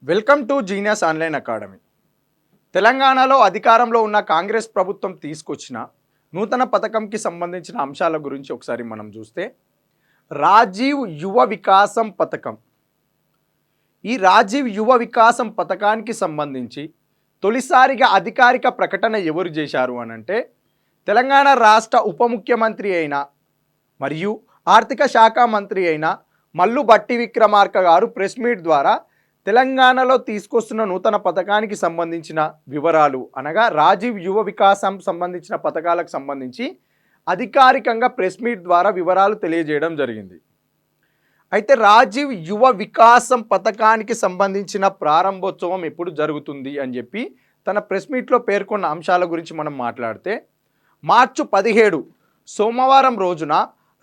Welcome to genius online academy. తెలంగాణలో అధికారంలో ఉన్న కాంగ్రెస్ ప్రభుత్వం తీసుకొచ్చిన నూతన పథకంకి సంబంధించిన అంశాల గురించి ఒకసారి మనం చూస్తే, రాజీవ్ యువ వికాసం పథకం. ఈ రాజీవ్ యువ వికాసం పథకానికి సంబంధించి తొలిసారిగా అధికారిక ప్రకటన ఎవరు చేశారు అనంటే, తెలంగాణ రాష్ట్ర ఉప ముఖ్యమంత్రి అయిన మరియు ఆర్థిక శాఖ మంత్రి అయిన మల్లు భట్టి విక్రమార్క గారు ప్రెస్ మీట్ ద్వారా తెలంగాణలో తీసుకొస్తున్న నూతన పథకానికి సంబంధించిన వివరాలు, అనగా రాజీవ్ యువ వికాసం సంబంధించిన పథకాలకు సంబంధించి అధికారికంగా ప్రెస్ మీట్ ద్వారా వివరాలు తెలియజేయడం జరిగింది. అయితే రాజీవ్ యువ వికాసం పథకానికి సంబంధించిన ప్రారంభోత్సవం ఎప్పుడు జరుగుతుంది అని చెప్పి తన ప్రెస్ మీట్లో పేర్కొన్న అంశాల గురించి మనం మాట్లాడితే, మార్చి 17 సోమవారం రోజున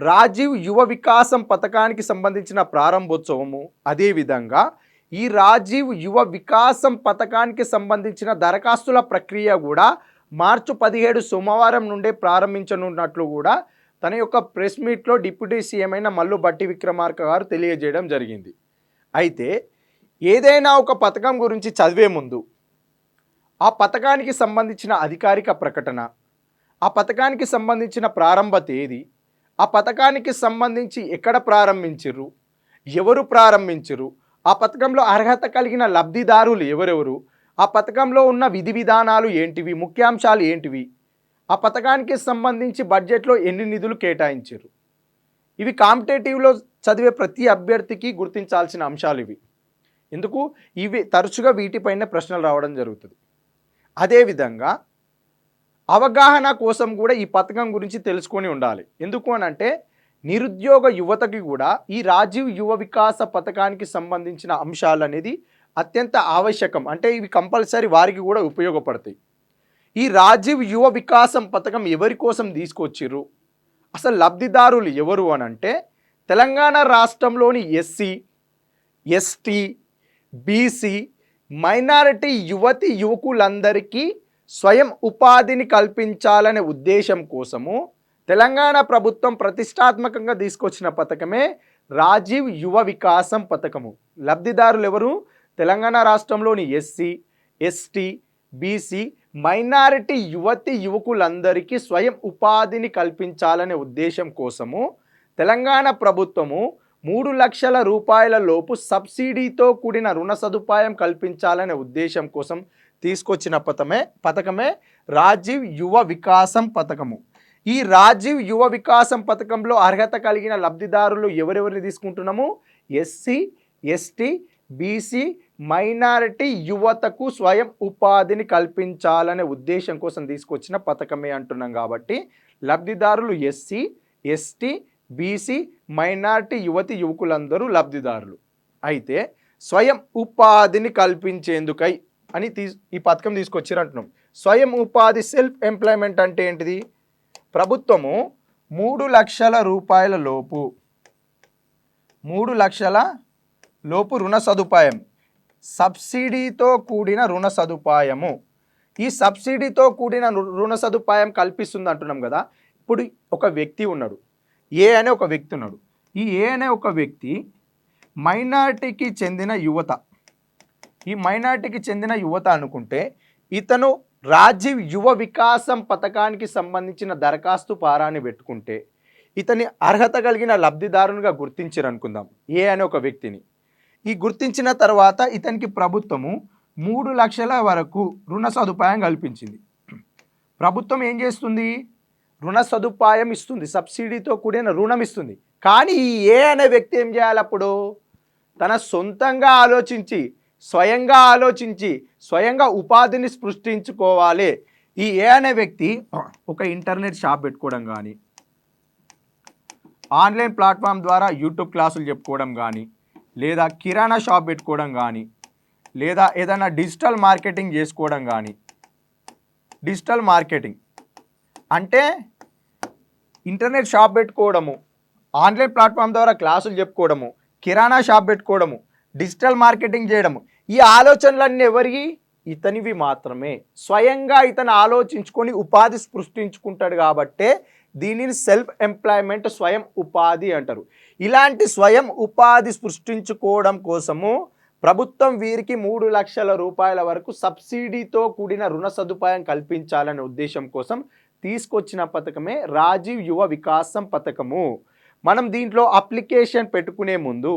రాజీవ్ యువ వికాసం పథకానికి సంబంధించిన ప్రారంభోత్సవము, అదేవిధంగా ఈ రాజీవ్ యువ వికాసం పథకానికి సంబంధించిన దరఖాస్తుల ప్రక్రియ కూడా మార్చి 17 సోమవారం నుండే ప్రారంభించనున్నట్లు కూడా తన యొక్క ప్రెస్ మీట్లో డిప్యూటీ సీఎం అయిన మల్లు భట్టి విక్రమార్క గారు తెలియజేయడం జరిగింది. అయితే ఏదైనా ఒక పథకం గురించి చదివే ముందు ఆ పథకానికి సంబంధించిన అధికారిక ప్రకటన, ఆ పథకానికి సంబంధించిన ప్రారంభ తేదీ, ఆ పథకానికి సంబంధించి ఎక్కడ ప్రారంభించరు, ఎవరు ప్రారంభించరు, ఆ పథకంలో అర్హత కలిగిన లబ్ధిదారులు ఎవరెవరు, ఆ పథకంలో ఉన్న విధి విధానాలు ఏంటివి, ముఖ్యాంశాలు ఏంటివి, ఆ పథకానికి సంబంధించి బడ్జెట్లో ఎన్ని నిధులు కేటాయించారు, ఇవి కాంపిటేటివ్లో చదివే ప్రతి అభ్యర్థికి గుర్తించాల్సిన అంశాలు ఇవి. ఎందుకు ఇవి తరచుగా వీటిపైన ప్రశ్నలు రావడం జరుగుతుంది. అదేవిధంగా అవగాహన కోసం కూడా ఈ పథకం గురించి తెలుసుకొని ఉండాలి. ఎందుకు అనంటే, నిరుద్యోగ యువతకి కూడా ఈ రాజీవ్ యువ వికాస పథకానికి సంబంధించిన అంశాలు అనేది అత్యంత ఆవశ్యకం. అంటే ఇవి కంపల్సరీ వారికి కూడా ఉపయోగపడతాయి. ఈ రాజీవ్ యువ వికాసం పథకం ఎవరి కోసం తీసుకొచ్చిర్రు, అసలు లబ్ధిదారులు ఎవరు అనంటే, తెలంగాణ రాష్ట్రంలోని ఎస్సీ, ఎస్టీ, బీసీ, మైనారిటీ యువతి యువకులందరికీ స్వయం ఉపాధిని కల్పించాలనే ఉద్దేశం కోసము తెలంగాణ ప్రభుత్వం ప్రతిష్టాత్మకంగా తీసుకొచ్చిన పథకమే రాజీవ్ యువ వికాసం పథకము. లబ్ధిదారులు ఎవరు? తెలంగాణ రాష్ట్రంలోని ఎస్సీ, ఎస్టీ, బీసీ, మైనారిటీ యువతి యువకులందరికీ స్వయం ఉపాధిని కల్పించాలనే ఉద్దేశం కోసము తెలంగాణ ప్రభుత్వము 3 లక్షల రూపాయల లోపు సబ్సిడీతో కూడిన రుణ సదుపాయం కల్పించాలనే ఉద్దేశం కోసం తీసుకొచ్చిన పథకమే రాజీవ్ యువ వికాసం పథకము. ఈ రాజీవ్ యువ వికాసం పథకంలో అర్హత కలిగిన లబ్ధిదారులు ఎవరెవరిని తీసుకుంటున్నాము? ఎస్సీ, ఎస్టీ, బీసీ, మైనారిటీ యువతకు స్వయం ఉపాధిని కల్పించాలనే ఉద్దేశం కోసం తీసుకొచ్చిన పథకమే అంటున్నాం. కాబట్టి లబ్ధిదారులు ఎస్సీ, ఎస్టీ, బీసీ, మైనారిటీ యువతి యువకులందరూ లబ్ధిదారులు. అయితే స్వయం ఉపాధిని కల్పించేందుకై అని ఈ పథకం తీసుకొచ్చారు అంటున్నాం. స్వయం ఉపాధి, సెల్ఫ్ ఎంప్లాయ్మెంట్ అంటే ఏంటిది? ప్రభుత్వము 3 లక్షల రూపాయల లోపు 3 లక్షల లోపు రుణ సదుపాయం, సబ్సిడీతో కూడిన రుణ సదుపాయము, ఈ సబ్సిడీతో కూడిన రుణ సదుపాయం కల్పిస్తుంది అంటున్నాం కదా. ఇప్పుడు ఒక వ్యక్తి ఉన్నాడు, ఏ అనే ఒక వ్యక్తి ఉన్నాడు. ఈ ఏ అనే ఒక వ్యక్తి మైనారిటీకి చెందిన యువత. ఈ మైనారిటీకి చెందిన యువత అనుకుంటే, ఇతను రాజీవ్ యువ వికాసం పథకానికి సంబంధించిన దరఖాస్తు పారాన్ని పెట్టుకుంటే ఇతని అర్హత కలిగిన లబ్ధిదారునిగా గుర్తించారు అనుకుందాం, ఏ అనే ఒక వ్యక్తిని. ఈ గుర్తించిన తర్వాత ఇతనికి ప్రభుత్వము 3 లక్షల వరకు రుణ సదుపాయం కల్పించింది. ప్రభుత్వం ఏం చేస్తుంది? రుణ సదుపాయం ఇస్తుంది, సబ్సిడీతో కూడిన రుణం ఇస్తుంది. కానీ ఈ ఏ అనే వ్యక్తి ఏం చేయాలి? అప్పుడు తన సొంతంగా ఆలోచించి, స్వయంగా ఉపాధిని సృష్టించుకోవాలి. ఈ ఏ అనే వ్యక్తి ఒక ఇంటర్నెట్ షాప్ పెట్టుకోవడం కానీ, ఆన్లైన్ ప్లాట్ఫామ్ ద్వారా యూట్యూబ్ క్లాసులు చెప్పుకోవడం కానీ, లేదా కిరాణా షాప్ పెట్టుకోవడం కానీ, లేదా ఏదైనా డిజిటల్ మార్కెటింగ్ చేసుకోవడం కానీ. డిజిటల్ మార్కెటింగ్ అంటే ఇంటర్నెట్ షాప్ పెట్టుకోవడము, ఆన్లైన్ ప్లాట్ఫామ్ ద్వారా క్లాసులు చెప్పుకోవడము, కిరాణా షాప్ పెట్టుకోవడము, డిజిటల్ మార్కెటింగ్ చేయడము. ఈ ఆలోచనలన్నీ ఎవరికి? ఇతనివి మాత్రమే. స్వయంగా ఇతను ఆలోచించుకొని ఉపాధి సృష్టించుకుంటాడు కాబట్టే దీనిని సెల్ఫ్ ఎంప్లాయ్మెంట్, స్వయం ఉపాధి అంటారు. ఇలాంటి స్వయం ఉపాధి సృష్టించుకోవడం కోసము ప్రభుత్వం వీరికి 3,00,000 రూపాయల వరకు సబ్సిడీతో కూడిన రుణ సదుపాయం కల్పించాలనే ఉద్దేశం కోసం తీసుకొచ్చిన పథకమే రాజీవ్ యువ వికాసం పథకము. మనం దీంట్లో అప్లికేషన్ పెట్టుకునే ముందు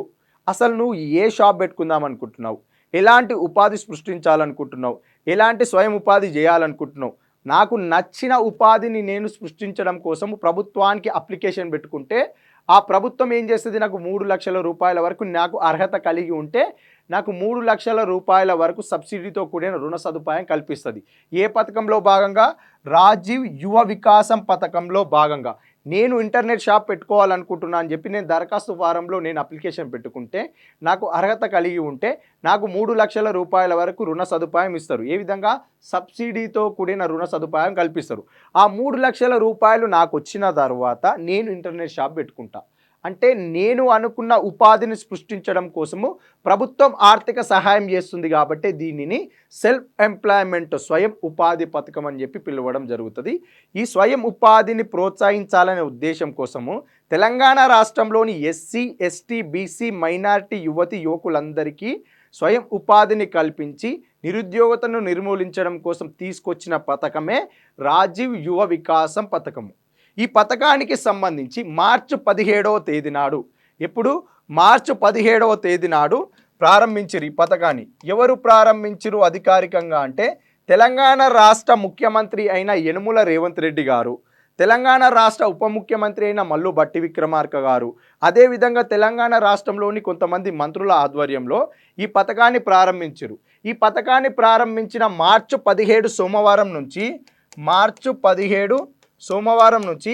అసలు నువ్వు ఏ షాప్ పెట్టుకుందాం అనుకుంటున్నావు, ఎలాంటి ఉపాధి సృష్టించాలనుకుంటున్నావు, ఎలాంటి స్వయం ఉపాధి చేయాలనుకుంటున్నావు, నాకు నచ్చిన ఉపాధిని నేను సృష్టించడం కోసం ప్రభుత్వానికి అప్లికేషన్ పెట్టుకుంటే ఆ ప్రభుత్వం ఏం చేస్తుంది, నాకు 3,00,000 రూపాయల వరకు నాకు అర్హత కలిగి ఉంటే నాకు 3,00,000 రూపాయల వరకు సబ్సిడీతో కూడిన రుణ సదుపాయం కల్పిస్తుంది. ఏ పథకంలో భాగంగా? రాజీవ్ యువ వికాసం పథకంలో భాగంగా. నేను ఇంటర్నెట్ షాప్ పెట్టుకోవాలనుకుంటున్నా అని చెప్పి నేను దరఖాస్తు ఫారంలో నేను అప్లికేషన్ పెట్టుకుంటే నాకు అర్హత కలిగి ఉంటే నాకు 3,00,000 రూపాయల వరకు రుణ సదుపాయం ఇస్తారు. ఏ విధంగా? సబ్సిడీతో కూడిన రుణ సదుపాయం కల్పిస్తారు. ఆ 3,00,000 రూపాయలు నాకు వచ్చిన తర్వాత నేను ఇంటర్నెట్ షాప్ పెట్టుకుంటా. అంటే నేను అనుకున్న ఉపాధిని సృష్టించడం కోసము ప్రభుత్వం ఆర్థిక సహాయం చేస్తుంది కాబట్టి దీనిని సెల్ఫ్ ఎంప్లాయ్మెంట్ స్వయం ఉపాధి పథకం అని చెప్పి పిలవడం జరుగుతుంది. ఈ స్వయం ఉపాధిని ప్రోత్సహించాలనే ఉద్దేశం కోసము తెలంగాణ రాష్ట్రంలోని ఎస్సీ, ఎస్టీ, బీసీ, మైనారిటీ యువకులందరికీ స్వయం ఉపాధిని కల్పించి నిరుద్యోగతను నిర్మూలించడం కోసం తీసుకొచ్చిన పథకమే రాజీవ్ యువ వికాసం పథకము. ఈ పథకానికి సంబంధించి మార్చి 17వ తేదీ నాడు, ఎప్పుడు? మార్చి 17వ తేదీ నాడు ప్రారంభించారు ఈ పథకాన్ని. ఎవరు ప్రారంభించారు అధికారికంగా అంటే తెలంగాణ రాష్ట్ర ముఖ్యమంత్రి అయిన యనుమల రేవంత్ రెడ్డి గారు, తెలంగాణ రాష్ట్ర ఉప ముఖ్యమంత్రి అయిన మల్లు భట్టి విక్రమార్క గారు, అదేవిధంగా తెలంగాణ రాష్ట్రంలోని కొంతమంది మంత్రుల ఆధ్వర్యంలో ఈ పథకాన్ని ప్రారంభించారు. ఈ పథకాన్ని ప్రారంభించిన మార్చి 17 సోమవారం నుంచి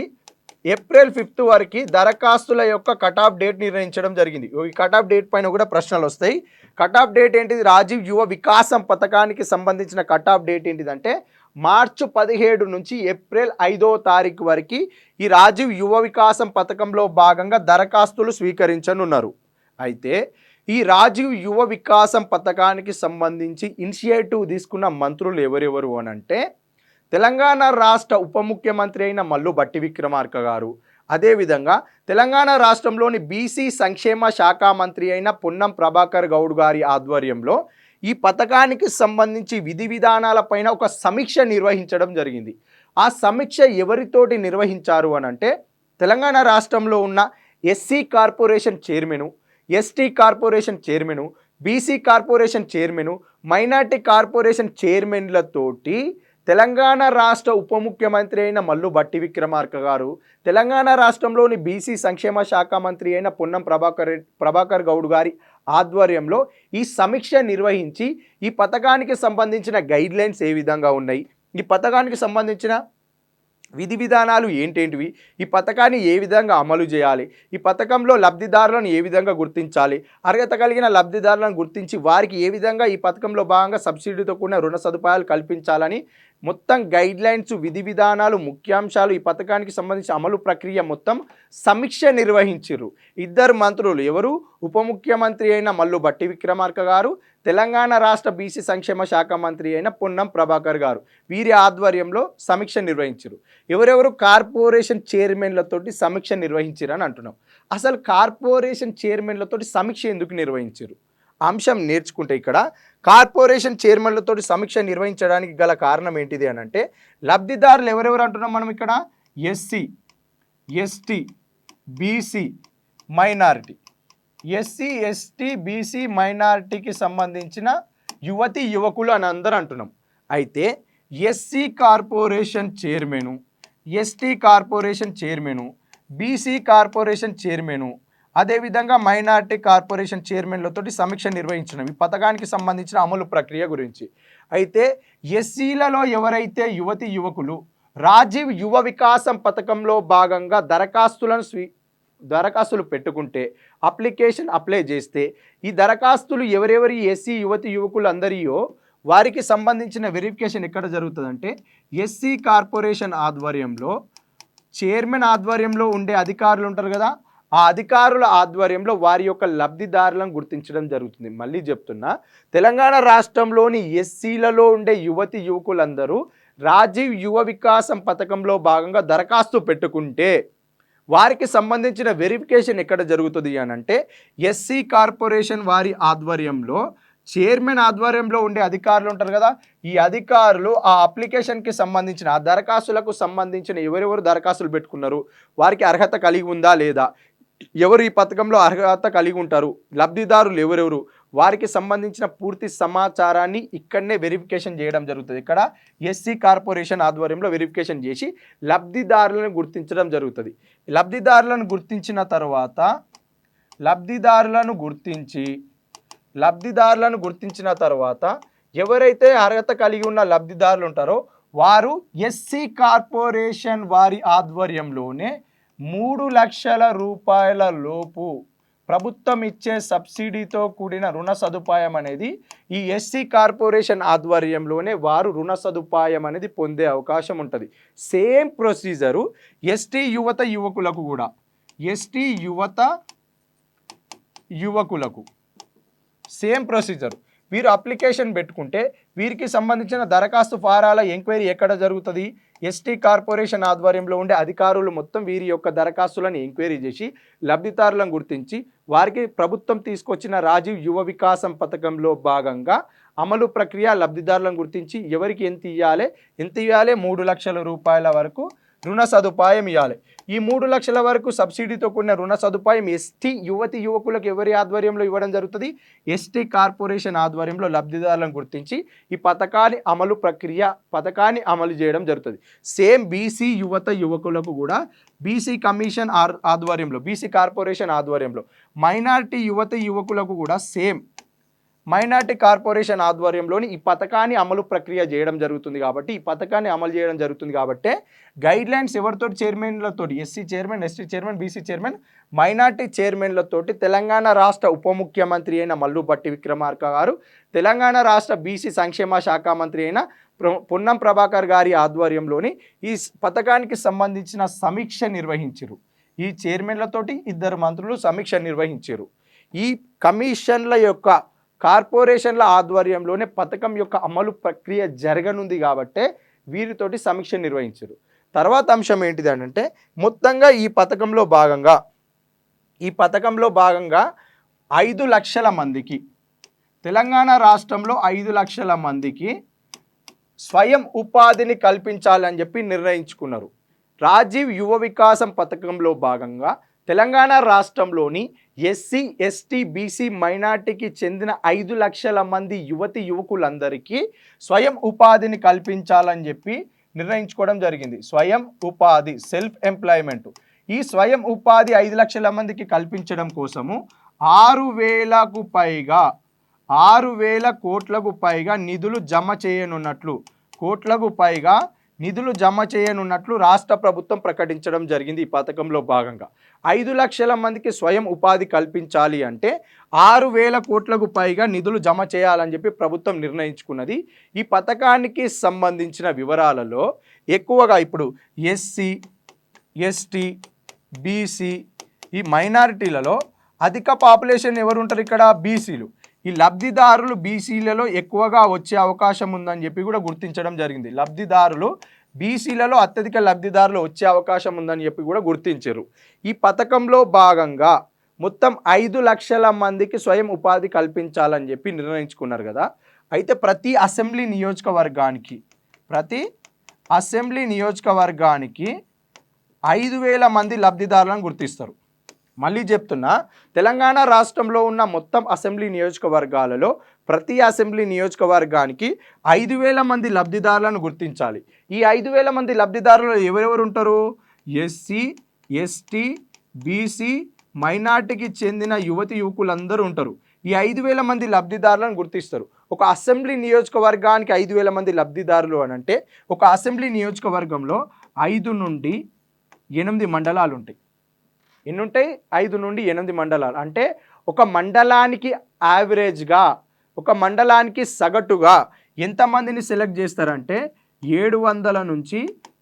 ఏప్రిల్ 5 వరకు దరఖాస్తుల యొక్క కట్ ఆఫ్ డేట్ నిర్ణయించడం జరిగింది. ఈ కట్ ఆఫ్ డేట్ పైన కూడా ప్రశ్నలు వస్తాయి. కట్ ఆఫ్ డేట్ ఏంటిది? రాజీవ్ యువ వికాసం పథకానికి సంబంధించిన కట్ ఆఫ్ డేట్ ఏంటిదంటే మార్చి 17 నుంచి ఏప్రిల్ 5వ తారీఖు వరకు ఈ రాజీవ్ యువ వికాసం పథకంలో భాగంగా దరఖాస్తులు స్వీకరించనున్నారు. అయితే ఈ రాజీవ్ యువ వికాసం పథకానికి సంబంధించి ఇనిషియేటివ్ తీసుకున్న మంత్రులు ఎవరెవరు అనంటే తెలంగాణ రాష్ట్ర ఉప ముఖ్యమంత్రి అయిన మల్లు భట్టి విక్రమార్క గారు, అదేవిధంగా తెలంగాణ రాష్ట్రంలోని బీసీ సంక్షేమ శాఖ మంత్రి అయిన పొన్నం ప్రభాకర్ గౌడ్ గారి ఆధ్వర్యంలో ఈ పథకానికి సంబంధించి విధి విధానాలపైన ఒక సమీక్ష నిర్వహించడం జరిగింది. ఆ సమీక్ష ఎవరితోటి నిర్వహించారు అనంటే తెలంగాణ రాష్ట్రంలో ఉన్న SC corporation chairman, ST corporation chairman, BC corporation chairman, minority corporation చైర్మన్లతోటి తెలంగాణ రాష్ట్ర ఉప ముఖ్యమంత్రి అయిన మల్లు భట్టి విక్రమార్క గారు, తెలంగాణ రాష్ట్రంలోని బీసీ సంక్షేమ శాఖ మంత్రి అయిన పొన్నం ప్రభాకర్ గౌడ్ గారి ఆధ్వర్యంలో ఈ సమీక్ష నిర్వహించి ఈ పథకానికి సంబంధించిన గైడ్లైన్స్ ఏ విధంగా ఉన్నాయి, ఈ పథకానికి సంబంధించిన విధి విధానాలు ఏంటేంటివి, ఈ పథకాన్ని ఏ విధంగా అమలు చేయాలి, ఈ పథకంలో లబ్ధిదారులను ఏ విధంగా గుర్తించాలి, అర్హత కలిగిన లబ్ధిదారులను గుర్తించి వారికి ఏ విధంగా ఈ పథకంలో భాగంగా సబ్సిడీతో కూడిన రుణ సదుపాయాలు కల్పించాలని మొత్తం గైడ్లైన్స్, విధి విధానాలు, ముఖ్యాంశాలు, ఈ పథకానికి సంబంధించిన అమలు ప్రక్రియ మొత్తం సమీక్ష నిర్వహించారు. ఇద్దరు మంత్రులు, ఎవరు? ఉప ముఖ్యమంత్రి అయిన మల్లు భట్టి విక్రమార్క గారు, తెలంగాణ రాష్ట్ర బీసీ సంక్షేమ శాఖ మంత్రి అయిన పొన్నం ప్రభాకర్ గారు, వీరి ఆధ్వర్యంలో సమీక్ష నిర్వహించారు. ఎవరెవరు? కార్పొరేషన్ చైర్మన్లతోటి సమీక్ష నిర్వహించారు అని అంటున్నాం. అసలు కార్పొరేషన్ చైర్మన్లతోటి సమీక్ష ఎందుకు నిర్వహించారు అంశం నేర్చుకుంటే ఇక్కడ కార్పొరేషన్ చైర్మన్లతో సమీక్ష నిర్వహించడానికి గల కారణం ఏంటిది అని అంటే లబ్ధిదారులు ఎవరెవరు అంటున్నాం మనం ఇక్కడ? SC, ST, BC, minority. SC, ST, BC, మైనారిటీకి సంబంధించిన యువకులు అని అందరూ అంటున్నాం. అయితే SC corporation chairman, ST corporation chairman, BC corporation chairman, అదేవిధంగా మైనార్టీ కార్పొరేషన్ చైర్మన్లతో సమీక్ష నిర్వహించడం ఈ పథకానికి సంబంధించిన అమలు ప్రక్రియ గురించి. అయితే ఎస్సీలలో ఎవరైతే యువకులు రాజీవ్ యువ వికాసం పథకంలో భాగంగా దరఖాస్తులు పెట్టుకుంటే, అప్లికేషన్ అప్లై చేస్తే, ఈ దరఖాస్తులు ఎవరెవరి ఎస్సీ యువకులు అందరియో వారికి సంబంధించిన వెరిఫికేషన్ ఎక్కడ జరుగుతుందంటే ఎస్సీ కార్పొరేషన్ ఆధ్వర్యంలో, చైర్మన్ ఆధ్వర్యంలో ఉండే అధికారులు ఉంటారు కదా, ఆ అధికారుల ఆధ్వర్యంలో వారి యొక్క లబ్ధిదారులను గుర్తించడం జరుగుతుంది. మళ్ళీ చెప్తున్నా, తెలంగాణ రాష్ట్రంలోని ఎస్సీలలో ఉండే యువకులందరూ రాజీవ్ యువ వికాసం పథకంలో భాగంగా దరఖాస్తు పెట్టుకుంటే వారికి సంబంధించిన వెరిఫికేషన్ ఎక్కడ జరుగుతుంది అని అంటే ఎస్సీ కార్పొరేషన్ వారి ఆధ్వర్యంలో చైర్మన్ ఆధ్వర్యంలో ఉండే అధికారులు ఉంటారు కదా, ఈ అధికారులు ఆ అప్లికేషన్కి సంబంధించిన ఆ దరఖాస్తులకు సంబంధించిన ఎవరెవరు దరఖాస్తులు పెట్టుకున్నారు, వారికి అర్హత కలిగి ఉందా లేదా, ఎవరు ఈ పథకంలో అర్హత కలిగి ఉంటారు, లబ్ధిదారులు ఎవరెవరు, వారికి సంబంధించిన పూర్తి సమాచారాన్ని ఇక్కడనే వెరిఫికేషన్ చేయడం జరుగుతుంది. ఇక్కడ ఎస్సీ కార్పొరేషన్ ఆధ్వర్యంలో వెరిఫికేషన్ చేసి లబ్ధిదారులను గుర్తించడం జరుగుతుంది. లబ్ధిదారులను గుర్తించిన తర్వాత ఎవరైతే అర్హత కలిగి ఉన్న లబ్ధిదారులు ఉంటారో వారు ఎస్సీ కార్పొరేషన్ వారి ఆధ్వర్యంలోనే 3 లక్షల రూపాయల లోపు ప్రభుత్వం ఇచ్చే సబ్సిడీతో కూడిన రుణ సదుపాయం అనేది ఈ ఎస్సీ కార్పొరేషన్ ఆధ్వర్యంలోనే వారు రుణ సదుపాయం అనేది పొందే అవకాశం ఉంటుంది. సేమ్ ప్రొసీజరు ఎస్టీ యువకులకు సేమ్ ప్రొసీజర్. వీరు అప్లికేషన్ పెట్టుకుంటే వీరికి సంబంధించిన దరఖాస్తు ఫారాల ఎంక్వైరీ ఎక్కడ జరుగుతుంది, ఎస్టీ కార్పొరేషన్ ఆధ్వర్యంలో ఉండే అధికారులు మొత్తం వీరి యొక్క దరఖాస్తులను ఎంక్వైరీ చేసి లబ్ధిదారులను గుర్తించి వారికి ప్రభుత్వం తీసుకొచ్చిన రాజీవ్ యువ వికాసం పథకంలో భాగంగా అమలు ప్రక్రియ లబ్ధిదారులను గుర్తించి ఎవరికి ఎంత ఇవ్వాలి 3 లక్షల రూపాయల వరకు రుణ సదుపాయం ఇవ్వాలి. ఈ 3 లక్షల వరకు సబ్సిడీతో కూడిన రుణ సదుపాయం ఎస్టీ యువకులకు ఎవరి ఆధ్వర్యంలో ఇవ్వడం జరుగుతుంది, ఎస్టీ కార్పొరేషన్ ఆధ్వర్యంలో లబ్ధిదారులను గుర్తించి ఈ పథకాన్ని అమలు చేయడం జరుగుతుంది. సేమ్ బీసీ యువకులకు కూడా బీసీ కమిషన్ ఆధ్వర్యంలో, బీసీ కార్పొరేషన్ ఆధ్వర్యంలో, మైనారిటీ యువకులకు కూడా సేమ్ మైనార్టీ కార్పొరేషన్ ఆధ్వర్యంలోని ఈ పథకాన్ని అమలు ప్రక్రియ చేయడం జరుగుతుంది. కాబట్టి ఈ పథకాన్ని అమలు చేయడం జరుగుతుంది కాబట్టి గైడ్లైన్స్ ఎవరితో, చైర్మన్లతోటి, SC chairman, ST chairman, BC chairman, minority చైర్మన్లతోటి తెలంగాణ రాష్ట్ర ఉప ముఖ్యమంత్రి అయిన మల్లుభట్టి విక్రమార్క గారు, తెలంగాణ రాష్ట్ర బీసీ సంక్షేమ శాఖ మంత్రి అయిన పొన్నం ప్రభాకర్ గారి ఆధ్వర్యంలోని ఈ పథకానికి సంబంధించిన సమీక్ష నిర్వహించారు. ఈ చైర్మన్లతోటి 2 మంత్రులు సమీక్ష నిర్వహించారు. ఈ కమిషన్ల యొక్క కార్పొరేషన్ల ఆధ్వర్యంలోనే పథకం యొక్క అమలు ప్రక్రియ జరగనుంది కాబట్టి వీరితోటి సమీక్ష నిర్వహించారు. తర్వాత అంశం ఏంటిది అంటే మొత్తంగా ఈ పథకంలో భాగంగా 5 లక్షల మందికి, తెలంగాణ రాష్ట్రంలో 5 లక్షల మందికి స్వయం ఉపాధిని కల్పించాలని చెప్పి నిర్ణయించుకున్నారు. రాజీవ్ యువ వికాసం పథకంలో భాగంగా తెలంగాణ రాష్ట్రంలోని ఎస్సీ, ఎస్టీ, బీసీ, మైనార్టీకి చెందిన 5 లక్షల మంది యువకులందరికీ స్వయం ఉపాధిని కల్పించాలని చెప్పి నిర్ణయించుకోవడం జరిగింది. స్వయం ఉపాధి, సెల్ఫ్ ఎంప్లాయ్మెంట్. ఈ స్వయం ఉపాధి 5 లక్షల మందికి కల్పించడం కోసము 6,000 కోట్లకు పైగా నిధులు జమ చేయనున్నట్లు రాష్ట్ర ప్రభుత్వం ప్రకటించడం జరిగింది. ఈ పథకంలో భాగంగా 5 లక్షల మందికి స్వయం ఉపాధి కల్పించాలి అంటే 6,000 కోట్లకు పైగా నిధులు జమ చేయాలని చెప్పి ప్రభుత్వం నిర్ణయించుకున్నది. ఈ పథకానికి సంబంధించిన వివరాలలో ఎక్కువగా ఇప్పుడు ఎస్సీ, ఎస్టీ, బీసీ, ఈ మైనారిటీలలో అధిక పాపులేషన్ ఎవరు ఉంటారు, ఇక్కడ బీసీలు. ఈ లబ్ధిదారులు బీసీలలో ఎక్కువగా వచ్చే అవకాశం ఉందని చెప్పి కూడా గుర్తించడం జరిగింది. బీసీలలో అత్యధిక లబ్ధిదారులు వచ్చే అవకాశం ఉందని చెప్పి కూడా గుర్తించారు. ఈ పథకంలో భాగంగా మొత్తం 5 లక్షల మందికి స్వయం ఉపాధి కల్పించాలని చెప్పి నిర్ణయించుకున్నారు కదా. అయితే ప్రతి అసెంబ్లీ నియోజకవర్గానికి 5,000 మంది లబ్ధిదారులను గుర్తిస్తారు. మళ్ళీ చెప్తున్నా, తెలంగాణ రాష్ట్రంలో ఉన్న మొత్తం అసెంబ్లీ నియోజకవర్గాలలో ప్రతి అసెంబ్లీ నియోజకవర్గానికి 5,000 మంది లబ్ధిదారులను గుర్తించాలి. ఈ 5,000 మంది లబ్ధిదారులు ఎవరెవరు ఉంటారు, ఎస్సీ, ఎస్టీ, బీసీ, మైనార్టీకి చెందిన యువకులందరూ ఉంటారు. ఈ 5,000 మంది లబ్ధిదారులను గుర్తిస్తారు. ఒక అసెంబ్లీ నియోజకవర్గానికి 5,000 మంది లబ్ధిదారులు అని అంటే ఒక అసెంబ్లీ నియోజకవర్గంలో 5 నుండి 8 మండలాలు ఉంటాయి. ఎన్ని ఉంటాయి, 5 నుండి 8 మండలాలు. అంటే ఒక మండలానికి యావరేజ్గా, ఒక మండలానికి సగటుగా ఎంతమందిని సెలెక్ట్ చేస్తారంటే 700 నుంచి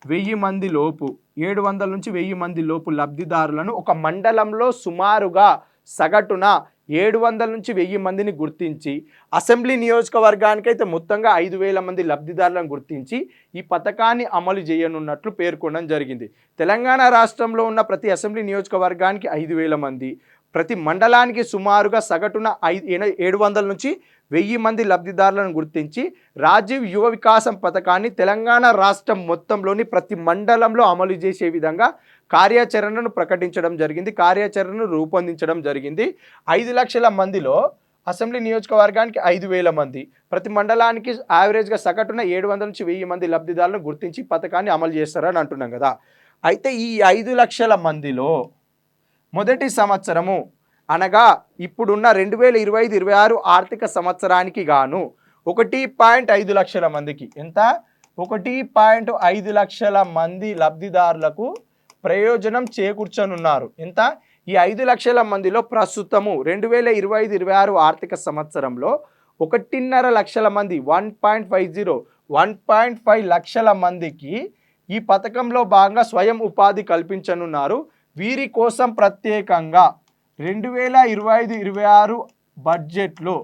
1000 మంది లోపు లబ్ధిదారులను ఒక మండలంలో సుమారుగా సగటున 700 నుంచి 1000 మందిని గుర్తించి అసెంబ్లీ నియోజకవర్గానికైతే మొత్తంగా 5000 మంది లబ్ధిదారులను గుర్తించి ఈ పథకాన్ని అమలు చేయనున్నట్లు పేర్కొనడం జరిగింది. తెలంగాణ రాష్ట్రంలో ఉన్న ప్రతి అసెంబ్లీ నియోజకవర్గానికి 5000 మంది, ప్రతి మండలానికి సుమారుగా సగటున 700 నుంచి 1000 మంది లబ్ధిదారులను గుర్తించి రాజీవ్ యువ వికాసం పథకాన్ని తెలంగాణ రాష్ట్రం మొత్తంలోని ప్రతి మండలంలో అమలు చేసే విధంగా కార్యాచరణను ప్రకటించడం జరిగింది, కార్యాచరణను రూపొందించడం జరిగింది. 5 లక్షల మందిలో అసెంబ్లీ నియోజకవర్గానికి 5000 మంది, ప్రతి మండలానికి యావరేజ్గా సగటున 700 నుంచి 1000 మంది లబ్ధిదారులను గుర్తించి పథకాన్ని అమలు చేస్తారని అంటున్నాం కదా. అయితే ఈ 5 లక్షల మందిలో మొదటి సంవత్సరము అనగా ఇప్పుడున్న 2025-26 ఆర్థిక సంవత్సరానికి గాను 1.5 లక్షల మందికి, ఎంత 1.5 లక్షల మంది లబ్ధిదారులకు ప్రయోజనం చేకూర్చనున్నారు. ఎంత ఈ 5 లక్షల మందిలో ప్రస్తుతము 2025-26 ఆర్థిక సంవత్సరంలో 1.5 లక్షల మంది 1.5 లక్షల మందికి ఈ పథకంలో భాగంగా స్వయం ఉపాధి కల్పించనున్నారు. వీరి కోసం ప్రత్యేకంగా 2025-26 బడ్జెట్లో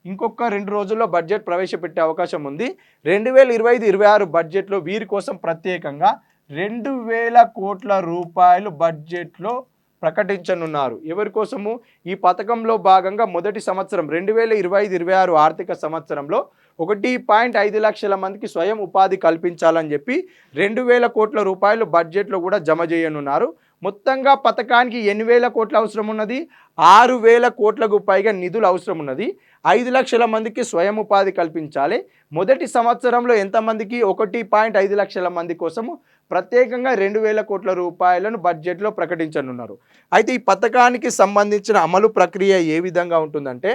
ఇంకొక 2 రోజుల్లో బడ్జెట్ ప్రవేశపెట్టే అవకాశం ఉంది. 2025-26 బడ్జెట్లో వీరి కోసం ప్రత్యేకంగా 2000 కోట్ల రూపాయలు బడ్జెట్లో ప్రకటించనున్నారు. ఎవరి కోసము? ఈ పథకంలో భాగంగా మొదటి సంవత్సరం 2025-26 ఆర్థిక సంవత్సరంలో 1.5 లక్షల మందికి స్వయం ఉపాధి కల్పించాలని చెప్పి 2000 కోట్ల రూపాయలు బడ్జెట్లో కూడా జమ చేయనున్నారు. మొత్తంగా పథకానికి 8000 కోట్ల అవసరం ఉన్నది, 6000 కోట్లకు పైగా నిధులు అవసరం ఉన్నది. 5 లక్షల మందికి స్వయం ఉపాధి కల్పించాలి. మొదటి సంవత్సరంలో ఎంతమందికి? 1.5 లక్షల మంది కోసము ప్రత్యేకంగా 2000 కోట్ల రూపాయలను బడ్జెట్లో ప్రకటించనున్నారు. అయితే ఈ పథకానికి సంబంధించిన అమలు ప్రక్రియ ఏ విధంగా ఉంటుందంటే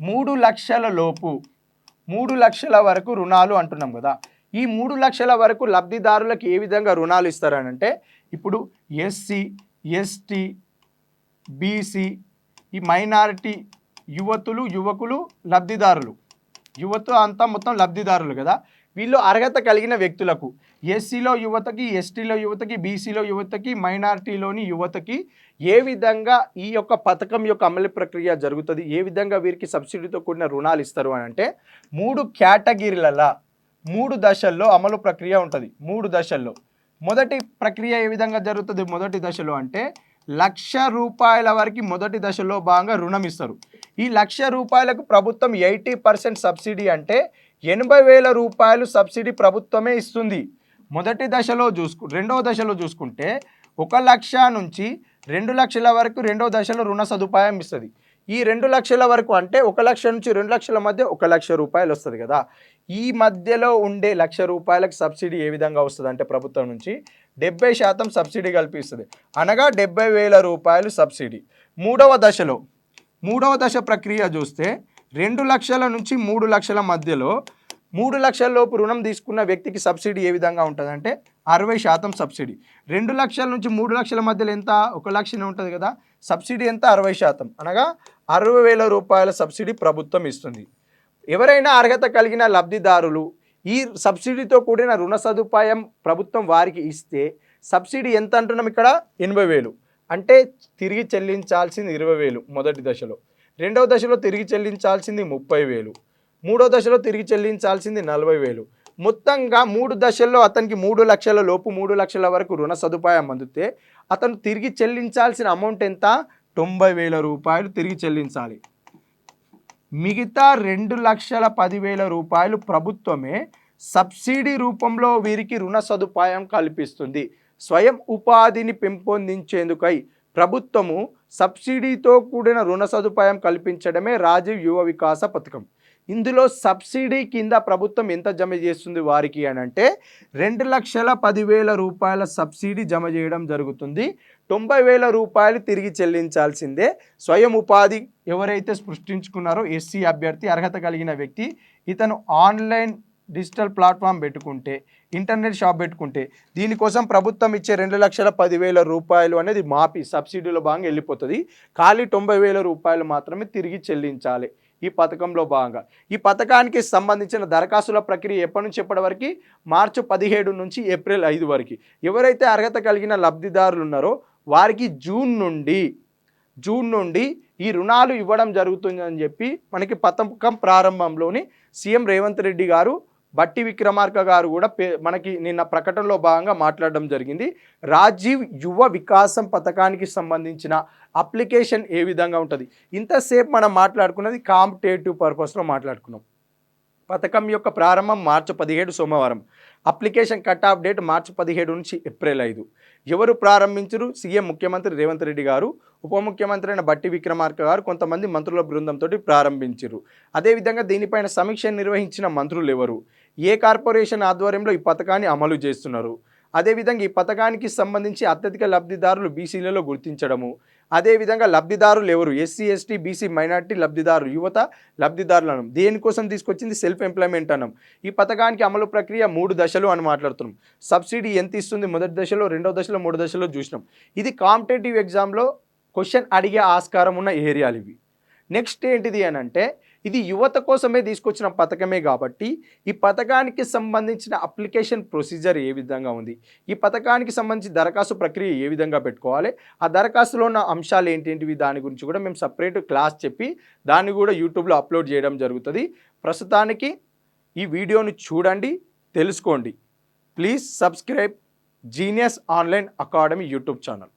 3 లక్షల లోపు 3 లక్షల వరకు రుణాలు అంటున్నాం కదా. ఈ 3 లక్షల వరకు లబ్ధిదారులకు ఏ విధంగా రుణాలు ఇస్తారనంటే ఇప్పుడు ఎస్సీ, ఎస్టీ, బీసీ, ఈ మైనారిటీ యువకులు లబ్ధిదారులు, యువత అంతా మొత్తం లబ్ధిదారులు కదా. వీళ్ళు అర్హత కలిగిన వ్యక్తులకు ఎస్సీలో యువతకి, ఎస్టీలో యువతకి, బీసీలో యువతకి, మైనారిటీలోని యువతకి ఏ విధంగా ఈ యొక్క పథకం యొక్క అమలు ప్రక్రియ జరుగుతుంది, ఏ విధంగా వీరికి సబ్సిడీతో కూడిన రుణాలు ఇస్తారు అని అంటే 3 కేటగిరీలలో 3 దశల్లో అమలు ప్రక్రియ ఉంటుంది. 3 దశల్లో మొదటి ప్రక్రియ ఏ విధంగా జరుగుతుంది? మొదటి దశలో అంటే 1,00,000 రూపాయల వరకు మొదటి దశలో భాగంగా రుణం ఇస్తారు. ఈ 1,00,000 రూపాయలకు ప్రభుత్వం 80% సబ్సిడీ అంటే 80,000 రూపాయలు సబ్సిడీ ప్రభుత్వమే ఇస్తుంది. మొదటి దశలో రెండవ దశలో చూసుకుంటే 1,00,000 నుంచి 2 లక్షల వరకు రెండవ దశలో రుణ సదుపాయం ఇస్తుంది. ఈ 2 లక్షల వరకు అంటే 1,00,000 నుంచి 2 లక్షల మధ్య 1,00,000 రూపాయలు వస్తుంది కదా. ఈ మధ్యలో ఉండే 1,00,000 రూపాయలకు సబ్సిడీ ఏ విధంగా వస్తుంది అంటే ప్రభుత్వం నుంచి 70% సబ్సిడీ కల్పిస్తుంది, అనగా 70,000 రూపాయలు సబ్సిడీ. మూడవ దశ ప్రక్రియ చూస్తే 2 లక్షల నుంచి 3 లక్షల మధ్యలో 3 లక్షల లోపు రుణం తీసుకున్న వ్యక్తికి సబ్సిడీ ఏ విధంగా ఉంటుందంటే 60% సబ్సిడీ. 2 లక్షల నుంచి 3 లక్షల మధ్యలో ఎంత? 1,00,000 ఉంటుంది కదా. సబ్సిడీ ఎంత? 60%, అనగా 60,000 రూపాయల సబ్సిడీ ప్రభుత్వం ఇస్తుంది. ఎవరైనా అర్హత కలిగిన లబ్ధిదారులు ఈ సబ్సిడీతో కూడిన రుణ సదుపాయం ప్రభుత్వం వారికి ఇస్తే సబ్సిడీ ఎంత అంటున్నాం ఇక్కడ? 80,000, అంటే తిరిగి చెల్లించాల్సింది 20,000 మొదటి దశలో. రెండవ దశలో తిరిగి చెల్లించాల్సింది 30,000, మూడో దశలో తిరిగి చెల్లించాల్సింది 40,000. మొత్తంగా 3 దశల్లో అతనికి 3 లక్షల లోపు 3 లక్షల వరకు రుణ సదుపాయం అందితే అతను తిరిగి చెల్లించాల్సిన అమౌంట్ ఎంత? 90,000 రూపాయలు తిరిగి చెల్లించాలి. మిగతా 2,10,000 రూపాయలు ప్రభుత్వమే సబ్సిడీ రూపంలో వీరికి రుణ సదుపాయం కల్పిస్తుంది. స్వయం ఉపాధిని పెంపొందించేందుకై ప్రభుత్వము సబ్సిడీతో కూడిన రుణ సదుపాయం కల్పించడమే రాజీవ్ యువ వికాస పథకం. ఇందులో సబ్సిడీ కింద ప్రభుత్వం ఎంత జమ చేస్తుంది వారికి అని అంటే 2,10,000 రూపాయల సబ్సిడీ జమ చేయడం జరుగుతుంది. 90,000 రూపాయలు తిరిగి చెల్లించాల్సిందే. స్వయం ఉపాధి ఎవరైతే సృష్టించుకున్నారో ఎస్సీ అభ్యర్థి, అర్హత కలిగిన వ్యక్తి, ఇతను ఆన్లైన్ డిజిటల్ ప్లాట్ఫామ్ పెట్టుకుంటే, ఇంటర్నెట్ షాప్ పెట్టుకుంటే దీనికోసం ప్రభుత్వం ఇచ్చే 2,10,000 రూపాయలు అనేది మాపి సబ్సిడీలో భాగంగా వెళ్ళిపోతుంది. ఖాళీ 90,000 రూపాయలు మాత్రమే తిరిగి చెల్లించాలి ఈ పథకంలో భాగంగా. ఈ పథకానికి సంబంధించిన దరఖాస్తుల ప్రక్రియ ఎప్పటి నుంచి ఎప్పటి వరకు? మార్చి 17 నుంచి ఏప్రిల్ 5 వరకు. ఎవరైతే అర్హత కలిగిన లబ్ధిదారులు ఉన్నారో వారికి జూన్ నుండి ఈ రుణాలు ఇవ్వడం జరుగుతుందని చెప్పి మనకి పథకం ప్రారంభంలోని సీఎం రేవంత్ రెడ్డి గారు, బట్టి విక్రమార్క గారు కూడా మనకి నిన్న ప్రకటనలో భాగంగా మాట్లాడడం జరిగింది. రాజీవ్ యువ వికాసం పథకానికి సంబంధించిన అప్లికేషన్ ఏ విధంగా ఉంటుంది. ఇంతసేపు మనం మాట్లాడుకున్నది కాంపిటేటివ్ పర్పస్లో మాట్లాడుకున్నాం. పథకం యొక్క ప్రారంభం మార్చి 17 సోమవారం. అప్లికేషన్ కట్ ఆఫ్ డేట్ మార్చి 17 నుంచి ఏప్రిల్ 5. ఎవరు ప్రారంభించరు? సీఎం ముఖ్యమంత్రి రేవంత్ రెడ్డి గారు, ఉప ముఖ్యమంత్రి అయిన బట్టి విక్రమార్క గారు, కొంతమంది మంత్రుల బృందంతో ప్రారంభించారు. అదేవిధంగా దీనిపైన సమీక్ష నిర్వహించిన మంత్రులు ఎవరు, ఏ కార్పొరేషన్ ఆధ్వర్యంలో ఈ పథకాన్ని అమలు చేస్తున్నారు, అదేవిధంగా ఈ పథకానికి సంబంధించి అత్యధిక లబ్ధిదారులు బీసీలలో గుర్తించడము, అదేవిధంగా లబ్ధిదారులు ఎవరు, ఎస్సీ ఎస్టీ బీసీ మైనార్టీ లబ్ధిదారులు, యువత లబ్ధిదారులు అన్నాం. దేనికోసం తీసుకొచ్చింది? సెల్ఫ్ ఎంప్లాయ్మెంట్ అన్నాం. ఈ పథకానికి అమలు ప్రక్రియ 3 దశలు అని మాట్లాడుతున్నాం. సబ్సిడీ ఎంత ఇస్తుంది? మొదటి దశలో, రెండో దశలో, 3 దశలో చూసినాం. ఇది కాంపిటేటివ్ ఎగ్జామ్లో క్వశ్చన్ అడిగే ఆస్కారం ఉన్న ఏరియాలు ఇవి. నెక్స్ట్ ఏంటిది అని అంటే, ఇది యువత కోసమే తీసుకొచ్చిన పథకమే కాబట్టి ఈ పథకానికి సంబంధించిన అప్లికేషన్ ప్రొసీజర్ ఏ విధంగా ఉంది, ఈ పథకానికి సంబంధించి దరఖాస్తు ప్రక్రియ ఏ విధంగా పెట్టుకోవాలి, ఆ దరఖాస్తులో ఉన్న అంశాలు ఏంటేంటివి, దాని గురించి కూడా మేము సపరేట్ క్లాస్ చెప్పి దాన్ని కూడా యూట్యూబ్లో అప్లోడ్ చేయడం జరుగుతుంది. ప్రస్తుతానికి ఈ వీడియోని చూడండి, తెలుసుకోండి. Please subscribe genius online academy YouTube channel.